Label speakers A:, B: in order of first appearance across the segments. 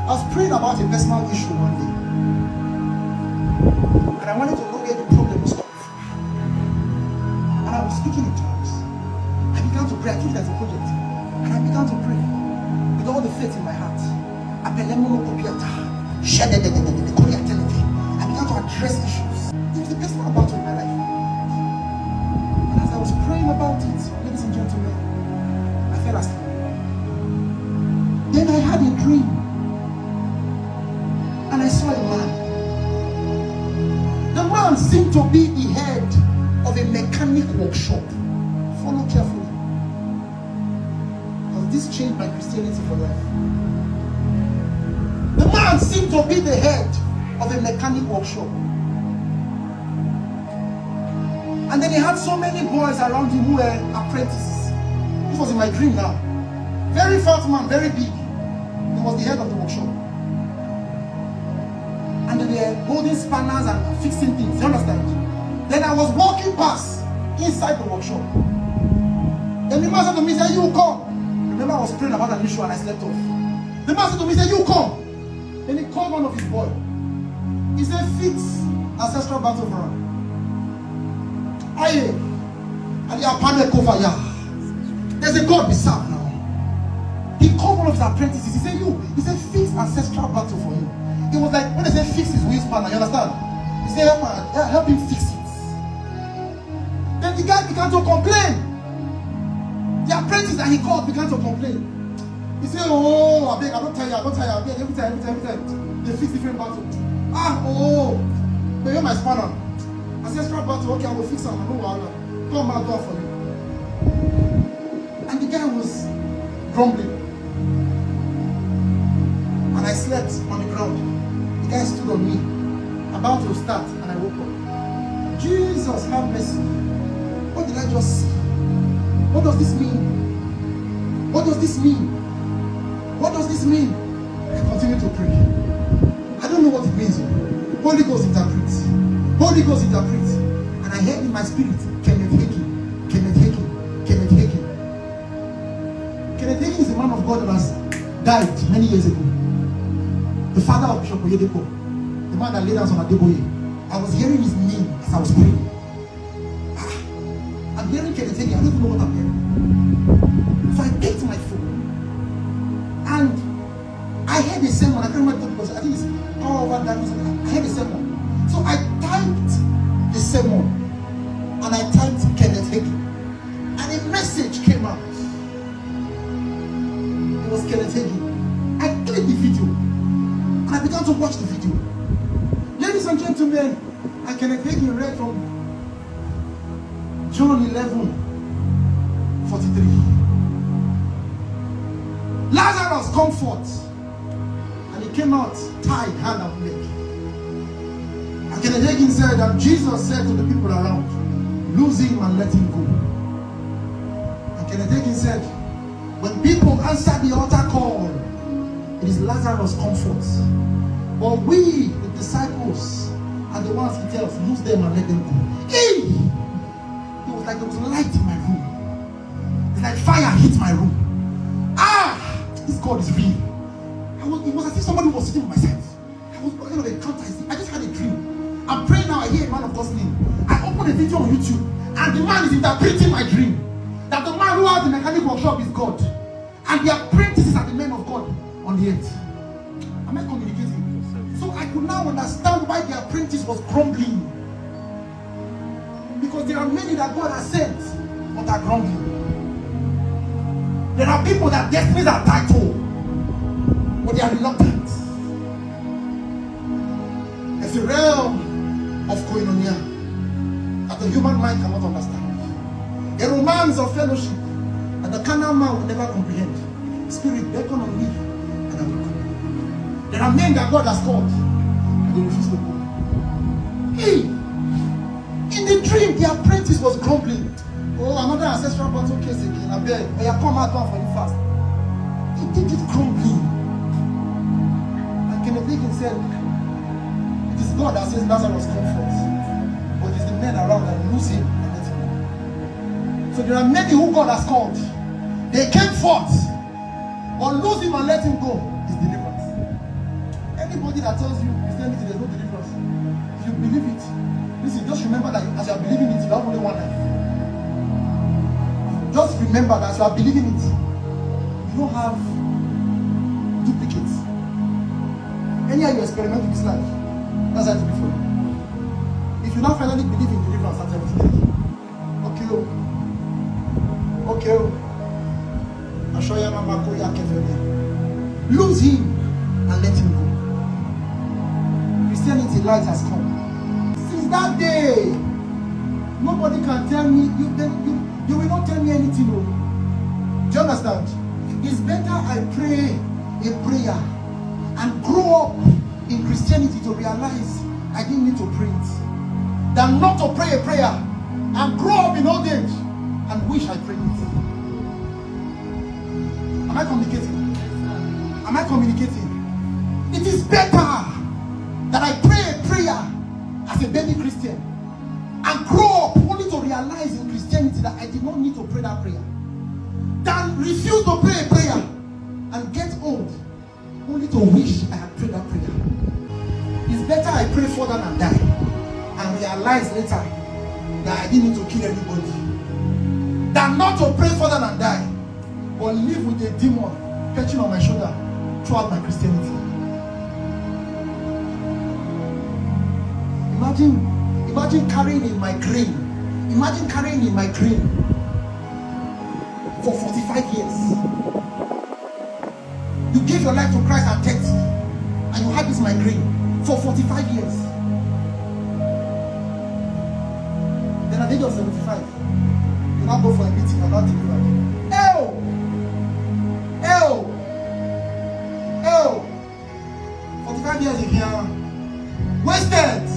A: I was praying about a personal issue one day. And I wanted to know where the problem was coming from. And I was speaking in tongues. I began to pray. I took it as a project. And I began to pray with all the faith in my heart. I began to address issues. It was a personal battle in my life. And as I was praying about it, ladies and gentlemen, I fell asleep. Then I had a dream. And I saw a man. The man seemed to be the head of a mechanic workshop. Follow carefully. Because this changed my Christianity for life. The man seemed to be the head of a mechanic workshop. And then he had so many boys around him who were apprentices. This was in my dream now. Very fat man, very big. He was the head of the workshop. And they were holding spanners and fixing things. You understand? Then I was walking past inside the workshop. Then the man said to me, he said, "You come." Remember, I was praying about an issue and I slept off. The man said to me, he said, "You come." Then he called one of his boys. He said, "Fix ancestral battle for him." Aye. And they are panic over here. There's a God we serve now. He called one of his apprentices. He said, he said, "Fix ancestral battle for him." It was like when they say fix his wheelspanner, you understand? He said, help him fix it. Then the guy began to complain. The apprentice that he called began to complain. He said, "Oh, I beg, I don't tell you, every time. They fix different battles. But you're my spanner. Ancestral battle, okay, I will fix it. I know what come out door for you." And the guy was grumbling. And I slept on the ground. The guy stood on me, about to start, and I woke up. Jesus, have mercy. What did I just see? What does this mean? What does this mean? What does this mean? I continue to pray. I don't know what it means. Holy Ghost interprets. Holy Ghost interprets. And I heard in my spirit, Kenneth Hagin. Kenneth Hagin. Kenneth Hagin. Kenneth Hagin is a man of God that has died many years ago. The father of Bishop Oyedepo, the man that laid us on Adeboye. I was hearing his name as I was praying. I'm hearing Kenneth Hagin. I don't even know what I'm hearing. So I picked my phone. And I heard a sermon. I can't remember because I think it's all over that. I heard a sermon. So I typed the sermon. And I typed Kenneth Hagin. And a message came out. It was Kenneth Hagin. I clicked the video. And I began to watch the video. Ladies and gentlemen, and Kenneth Hagin read from John 11:43. Lazarus, come forth. And he came out tied hand and leg. And Kenneth Hagin said, and Jesus said to the people around, "Lose him and let him go." And Kenneth Hagin said, when people answer the altar call, it is Lazarus' comfort. But we, the disciples, are the ones he tells, lose them and let them go. Hey! It was like there was light in my room. It's like fire hit my room. This God is real. It was as if somebody was sitting on my side. I was going to encounter. I just had a dream. I'm praying now. I hear a man of God's name. I open a video on YouTube, and the man is interpreting my dream. That the man who has the mechanic workshop is God, and the apprentices are the men of God on the earth. Am I communicating? So I could now understand why the apprentice was grumbling. Because there are many that God has sent, but are grumbling. There are people that destinies are titled, but they are reluctant. There's a realm of koinonia that the human mind cannot understand. A romance of fellowship that the carnal man will never comprehend. Spirit, beckon on me, and I will come. There are men that God has called, and they refuse to go. Hey! In the dream, the apprentice was grumbling. Oh, another ancestral battle case again. I beg. I have come out for you fast. He did it grumbling. And Kenneth Hagin said, it is God that says Lazarus come forth. But it is the men around that lose him and let him go. So there are many who God has called. They came forth. But lose him and let him go is deliverance. somebody that tells you Christianity there's no deliverance, if you believe it, listen, just remember that as you are believing it, you have only one life. Just remember that as you are believing it, you don't have duplicates. Anyhow you experiment with this life, that's how it will be for you. If you now finally believe in deliverance at 73, okay, I'll show you Mama Koya Kefebe. Lose him and let him go. Christianity light has come. Since that day, nobody can tell me, you will not tell me anything. No. Do you understand? It's better I pray a prayer and grow up in Christianity to realize I didn't need to pray it, than not to pray a prayer and grow up in old age and wish I prayed it. Am I communicating? Am I communicating? It is better that I pray a prayer as a baby Christian and grow up only to realize in Christianity that I did not need to pray that prayer, than refuse to pray a prayer and get old only to wish I had prayed that prayer. It's better I pray further than die and realize later that I didn't need to kill anybody, than not to pray further than die but live with a demon perching on my shoulder throughout my Christianity. Imagine carrying in my grain. Imagine carrying in my grain for 45 years. You gave your life to Christ at 30 and you had this migraine for 45 years. Then at the age of 75, you now go for a meeting and not deliver. Ew! 45 years in here. Wasted!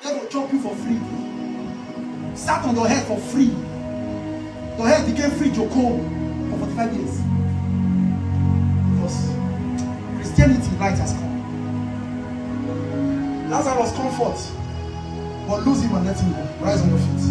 A: They will chop you for free. Sat on your head for free. Your head became free to come for 45 years. Because Christianity light has come. Lazarus comfort, but lose him and let him go. Rise on your feet.